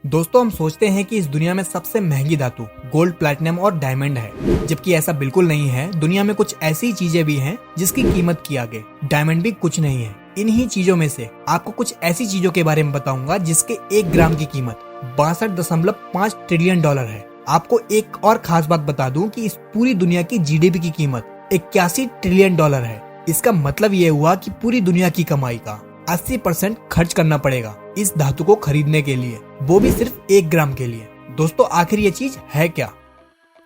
दोस्तों हम सोचते हैं कि इस दुनिया में सबसे महंगी धातु गोल्ड, प्लैटिनम और डायमंड है, जबकि ऐसा बिल्कुल नहीं है। दुनिया में कुछ ऐसी चीजें भी हैं जिसकी कीमत के आगे डायमंड भी कुछ नहीं है। इन्हीं चीजों में से आपको कुछ ऐसी चीजों के बारे में बताऊंगा जिसके 1 ग्राम की कीमत 62.5 ट्रिलियन डॉलर है। आपको एक और खास बात बता दूं कि इस पूरी दुनिया की जीडीपी की कीमत 81 ट्रिलियन डॉलर है। इसका मतलब ये हुआ कि पूरी दुनिया की कमाई का 80% खर्च करना पड़ेगा इस धातु को खरीदने के लिए, वो भी सिर्फ 1 ग्राम के लिए। दोस्तों आखिर ये चीज है क्या?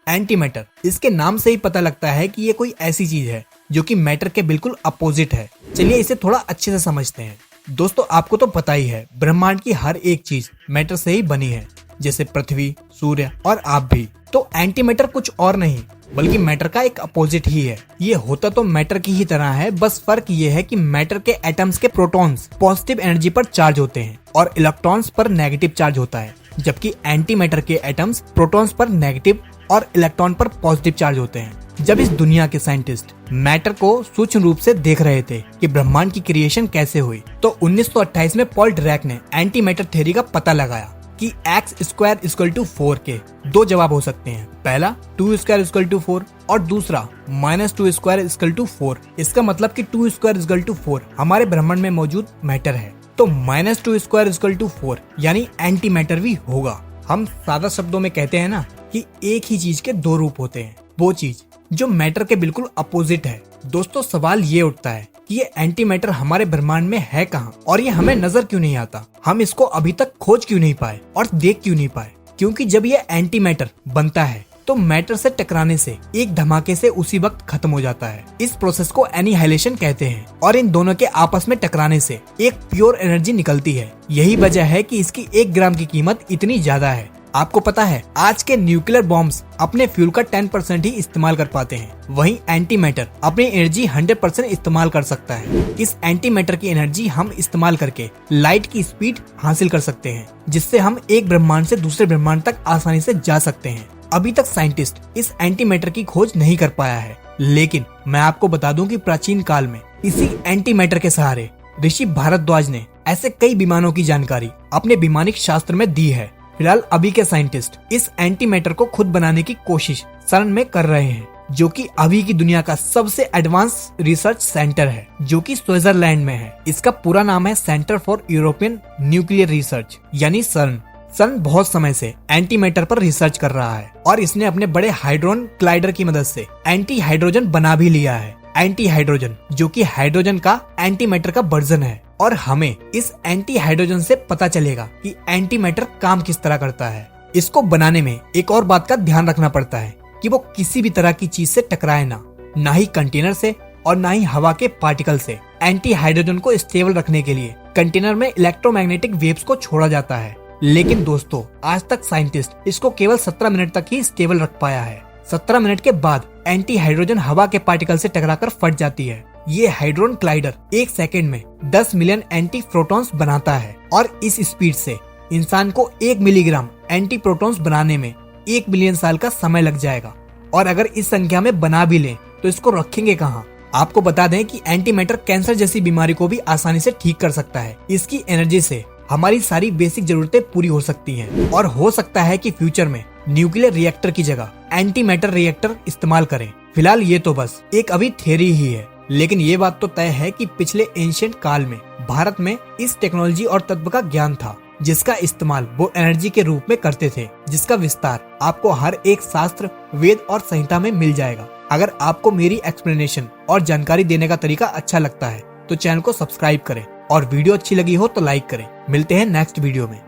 Anti matter. इसके नाम से ही पता लगता है कि ये कोई ऐसी चीज है जो कि मैटर के बिल्कुल अपोजिट है। चलिए इसे थोड़ा अच्छे से समझते हैं। दोस्तों आपको तो पता ही है, ब्रह्मांड की हर एक चीज मैटर से ही बनी है, जैसे पृथ्वी, सूर्य और आप भी। तो एंटी मैटर कुछ और नहीं बल्कि मैटर का एक अपोजिट ही है। ये होता तो मैटर की ही तरह है, बस फर्क ये है कि मैटर के एटम्स के प्रोटॉन्स पॉजिटिव एनर्जी पर चार्ज होते हैं और इलेक्ट्रॉन्स पर नेगेटिव चार्ज होता है, जबकि एंटी मैटर के एटम्स प्रोटॉन्स पर नेगेटिव और इलेक्ट्रॉन पर पॉजिटिव चार्ज होते हैं। जब इस दुनिया के साइंटिस्ट मैटर को सूक्ष्म रूप से देख रहे थे कि ब्रह्मांड की क्रिएशन कैसे हुई, तो 1928 में पॉल डिरैक ने एंटी मैटर थ्योरी का पता लगाया कि x² = 4 के 2 जवाब हो सकते हैं। पहला 2² = 4 और दूसरा -2² = 4। इसका मतलब कि 2² = 4 हमारे ब्रह्मांड में मौजूद मैटर है, तो -2² = 4 यानी एंटी मैटर भी होगा। हम सादा शब्दों में कहते हैं ना कि एक ही चीज के 2 रूप होते हैं, वो चीज जो मैटर के बिल्कुल अपोजिट है। दोस्तों सवाल ये उठता है कि ये एंटी मैटर हमारे ब्रह्मांड में है कहाँ और ये हमें नजर क्यों नहीं आता? हम इसको अभी तक खोज क्यों नहीं पाए और देख क्यों नहीं पाए? क्योंकि जब ये एंटी मैटर बनता है तो मैटर से टकराने से एक धमाके से उसी वक्त खत्म हो जाता है। इस प्रोसेस को एनिहाइलेशन कहते हैं और इन दोनों के आपस में टकराने से एक प्योर एनर्जी निकलती है। यही वजह है कि इसकी 1 ग्राम की कीमत इतनी ज्यादा है। आपको पता है आज के न्यूक्लियर बॉम्ब्स अपने फ्यूल का 10% ही इस्तेमाल कर पाते हैं, वहीं एंटी मैटर अपनी एनर्जी 100% इस्तेमाल कर सकता है। इस एंटी मैटर की एनर्जी हम इस्तेमाल करके लाइट की स्पीड हासिल कर सकते हैं, जिससे हम एक ब्रह्मांड से दूसरे ब्रह्मांड तक आसानी से जा सकते हैं। अभी तक साइंटिस्ट इस एंटी मैटर की खोज नहीं कर पाया है, लेकिन मैं आपको बता दूं कि प्राचीन काल में इसी एंटी मैटर के सहारे ऋषि भारद्वाज ने ऐसे कई विमानों की जानकारी अपने विमानिक शास्त्र में दी है। फिलहाल अभी के साइंटिस्ट इस एंटी मैटर को खुद बनाने की कोशिश CERN में कर रहे हैं, जो कि अभी की दुनिया का सबसे एडवांस रिसर्च सेंटर है, जो कि स्विट्जरलैंड में है। इसका पूरा नाम है centre for European nuclear research यानी CERN। CERN बहुत समय से एंटी मैटर पर रिसर्च कर रहा है और इसने अपने बड़े हाइड्रोन क्लाइडर की मदद से एंटी हाइड्रोजन बना भी लिया है। एंटी हाइड्रोजन जो कि हाइड्रोजन का एंटी मैटर का वर्जन है, और हमें इस एंटी हाइड्रोजन से पता चलेगा कि एंटी मैटर काम किस तरह करता है। इसको बनाने में एक और बात का ध्यान रखना पड़ता है कि वो किसी भी तरह की चीज से टकराए ना ही कंटेनर से और ना ही हवा के पार्टिकल से। एंटी हाइड्रोजन को स्टेबल रखने के लिए कंटेनर में इलेक्ट्रोमैग्नेटिक वेव्स को छोड़ा जाता है, लेकिन दोस्तों आज तक साइंटिस्ट इसको केवल 17 मिनट तक ही स्टेबल रख पाया है। 17 मिनट के बाद एंटी हाइड्रोजन हवा के पार्टिकल से टकराकर फट जाती है। ये हाइड्रोन क्लाइडर 1 सेकंड में 10 मिलियन एंटी प्रोटॉन्स बनाता है और इस स्पीड से इंसान को 1 मिलीग्राम एंटी प्रोटॉन्स बनाने में 1 मिलियन साल का समय लग जाएगा। और अगर इस संख्या में बना भी लें तो इसको रखेंगे कहाँ? आपको बता दें कि एंटी मैटर कैंसर जैसी बीमारी को भी आसानी से ठीक कर सकता है। इसकी एनर्जी से हमारी सारी बेसिक जरूरतें पूरी हो सकती हैं और हो सकता है कि फ्यूचर में न्यूक्लियर रिएक्टर की जगह एंटी मैटर रिएक्टर इस्तेमाल करें। फिलहाल ये तो बस एक अभी थ्योरी ही है, लेकिन ये बात तो तय है कि पिछले एंशिएंट काल में भारत में इस टेक्नोलॉजी और तत्व का ज्ञान था, जिसका इस्तेमाल वो एनर्जी के रूप में करते थे, जिसका विस्तार आपको हर एक शास्त्र, वेद और संहिता में मिल जाएगा। अगर आपको मेरी एक्सप्लेनेशन और जानकारी देने का तरीका अच्छा लगता है तो चैनल को सब्सक्राइब करें और वीडियो अच्छी लगी हो तो लाइक करें। मिलते हैं नेक्स्ट वीडियो में।